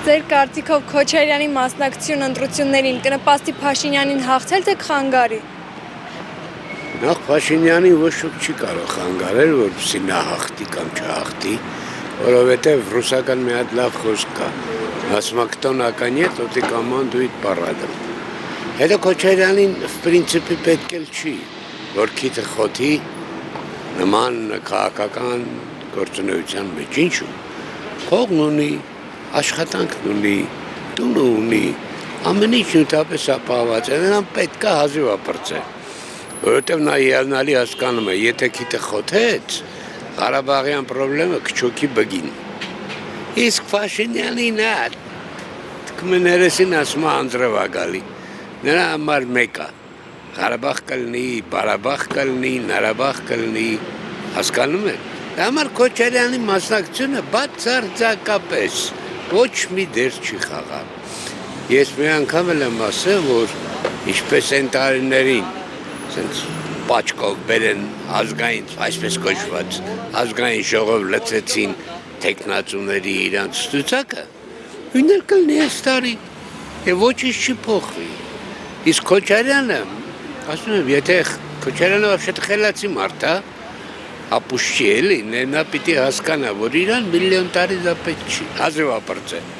Ձեր կարծիքով Քոչարյանի մասնակցությունը ընտրություններին կնպաստի Փաշինյանին հաղթել, թե կխանգարի։ Նախ Փաշինյանին ոչ ոք չի կարող խանգարել, որպեսզի նա հաղթի կամ չհաղթի, որովհետև ռուսական մի հատ լավ խոսք կա. ասում кто на коне, тот и командует парадом։ Հետո Քոչարյանին в принципе պետք էլ չի, որ քիթը խոթի նման քաղաքական գործունեության մեջ, ինչու։ Փողն ունի, աշխատանքն ունի, տունը ունի, ամեն ինչ նյութապես ապահոված է, նրան պետք է հազիվ ապրծել, որովհետև նա ելնալի հասկանում է, եթե քիթը խոթեց, Ղարաբաղյան պրոբլեմը կչոքի բգին։ Իսկ Փաշինյանին թքմներեսին ասում է անձրև ա գալի, նրա համար մեկ է, Ղարաբաղ կլինի, Բարաբաղ կլինի, Նարաբաղ կլինի, հասկանում եք։ Դա համար Քոչարյանի մասնակցությունը բացարձակապես ոչ մի դեր չի խաղալ։ Ես մի անգամ էլ եմ ասել, որ ինչպես են տարիներին, ասենց պաչկով բերեն ազգային, այսպես կոչված, ազգային ժողով լցեցին տեխնացուների իրանց ցուցակը, նույնն կլինի այս տարի, եւ ոչինչ չի փոխվի։ Իսկ Քոչարյանը, ասում եմ, եթե Քոչարյանը вообще-то խելացի մարդ է, ապուշ չի էլի, նա պիտի հասկանա, որ իրան միլիոն տարի դա պետք չի, հազիվ ապրծել։